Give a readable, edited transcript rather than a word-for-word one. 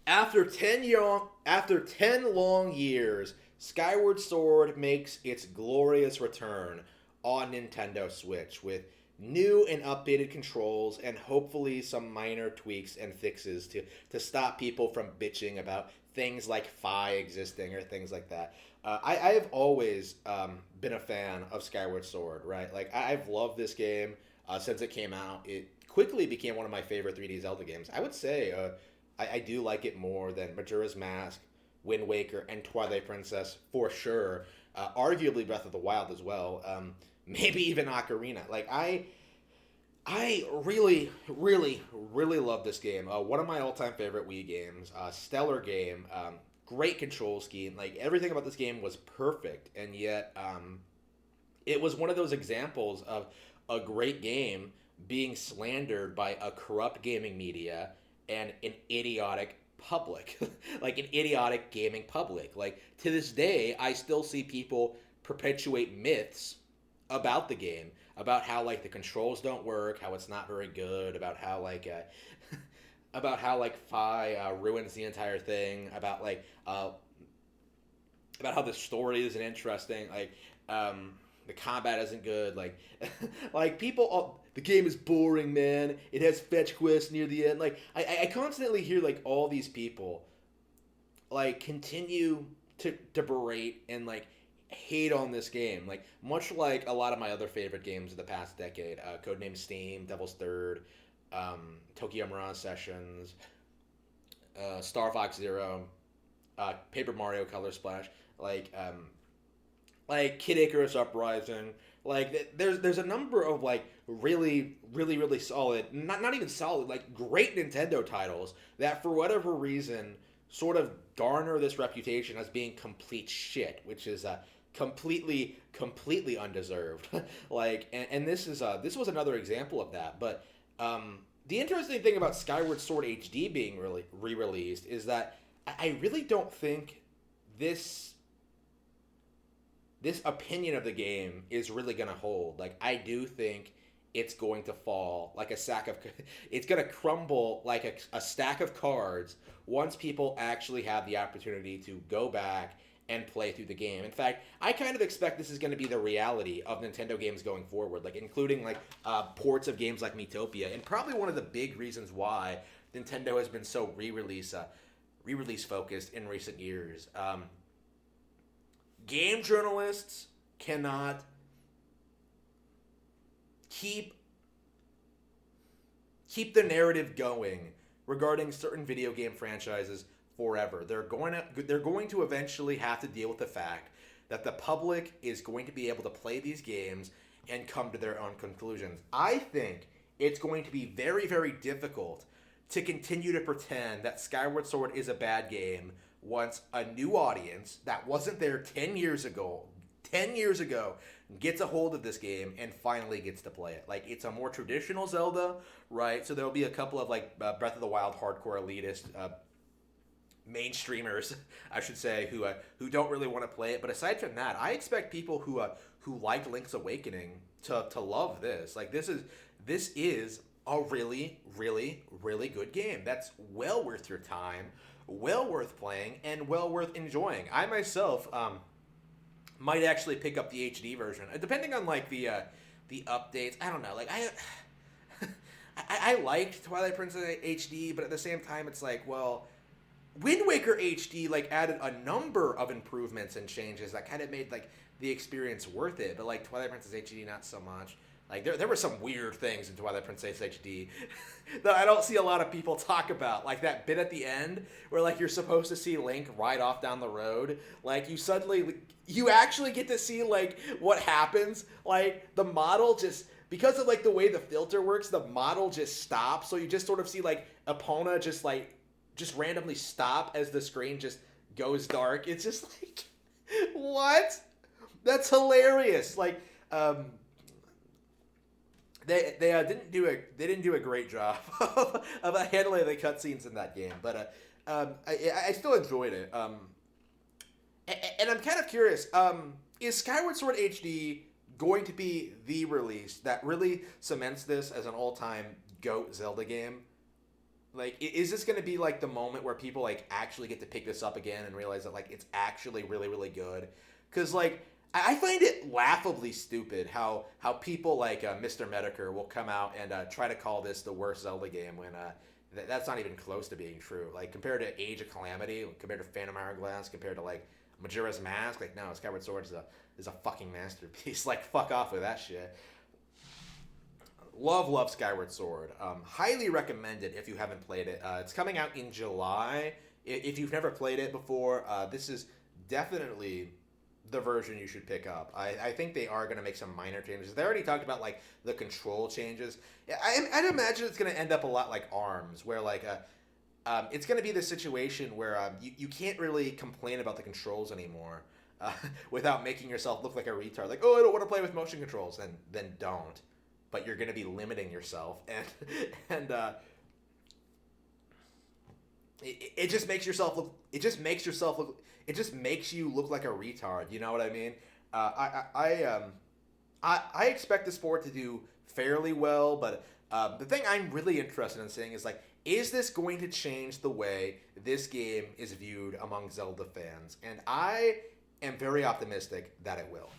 After 10 long years, Skyward Sword makes its glorious return on Nintendo Switch with new and updated controls and hopefully some minor tweaks and fixes to stop people from bitching about things like Fi existing or things like that. I have always been a fan of Skyward Sword, right? Like, I've loved this game since it came out. It quickly became one of my favorite 3D Zelda games. I would say I do like it more than Majora's Mask, Wind Waker, and Twilight Princess for sure. Arguably Breath of the Wild as well. Maybe even Ocarina. Like I really, really, really love this game. One of my all-time favorite Wii games. Stellar game. Great control scheme. Like everything about this game was perfect, and yet it was one of those examples of a great game being slandered by a corrupt gaming media and an idiotic public. Like an idiotic gaming public. Like to this day, I still see people perpetuate myths about the game, about how like the controls don't work, how it's not very good, about how like about how like Fi ruins the entire thing, about how the story isn't interesting, like the combat isn't good, like like people the game is boring, man. It has fetch quests near the end. Like I constantly hear like all these people like continue to berate and like hate on this game, like much like a lot of my other favorite games of the past decade. Codename Steam, Devil's Third, Tokyo Mirage Sessions, Star Fox Zero, Paper Mario Color Splash, like Kid Icarus Uprising. Like there's a number of like really really really solid, not even solid, like great Nintendo titles that for whatever reason sort of garner this reputation as being complete shit, which is completely undeserved. Like and this was another example of that. But the interesting thing about Skyward Sword HD being really re-released is that I really don't think this opinion of the game is really going to hold. Like I do think it's going to fall like a sack of it's going to crumble like a stack of cards once people actually have the opportunity to go back and play through the game. In fact, I kind of expect this is going to be the reality of Nintendo games going forward, like including like ports of games like Miitopia, and probably one of the big reasons why Nintendo has been so re-release focused in recent years. Game journalists cannot keep the narrative going regarding certain video game franchises forever. They're going to eventually have to deal with the fact that the public is going to be able to play these games and come to their own conclusions. I think it's going to be very very difficult to continue to pretend that Skyward Sword is a bad game once a new audience that wasn't there 10 years ago gets a hold of this game and finally gets to play it. Like it's a more traditional Zelda, right? So there'll be a couple of like Breath of the Wild hardcore elitist mainstreamers, I should say, who don't really want to play it. But aside from that, I expect people who liked Link's Awakening to love this. Like this is a really really really good game that's well worth your time, well worth playing, and well worth enjoying. I myself might actually pick up the HD version, depending on like the updates. I don't know. Like I liked Twilight Princess HD, but at the same time, it's like, well, Wind Waker HD like added a number of improvements and changes that kind of made like the experience worth it. But like Twilight Princess HD, not so much. Like there were some weird things in Twilight Princess HD that I don't see a lot of people talk about. Like that bit at the end where like you're supposed to see Link ride off down the road. Like you actually get to see like what happens. Like the model just, because of like the way the filter works, the model just stops. So you just sort of see like Epona just randomly stop as the screen just goes dark. It's just like, what? That's hilarious. Like They didn't do a great job of handling the cutscenes in that game, but I still enjoyed it. And I'm kind of curious, is Skyward Sword HD going to be the release that really cements this as an all-time GOAT Zelda game? Like, is this going to be like the moment where people like actually get to pick this up again and realize that like it's actually really really good? Because like I find it laughably stupid how people like Mr. Medicare will come out and try to call this the worst Zelda game when that's not even close to being true. Like compared to Age of Calamity, compared to Phantom Hourglass, compared to like Majora's Mask, like no, Skyward Sword is a fucking masterpiece. Like fuck off with that shit. Love Skyward Sword. Highly recommend it if you haven't played it. It's coming out in July. If you've never played it before, this is definitely the version you should pick up. I think they are going to make some minor changes. They already talked about like the control changes. I'd imagine it's going to end up a lot like ARMS, where like it's going to be the situation where you can't really complain about the controls anymore without making yourself look like a retard. Like, oh, I don't want to play with motion controls. Then don't. But you're going to be limiting yourself, and it just makes yourself look. It just makes yourself look. It just makes you look like a retard. You know what I mean? I expect the sport to do fairly well, but the thing I'm really interested in seeing is like, is this going to change the way this game is viewed among Zelda fans? And I am very optimistic that it will.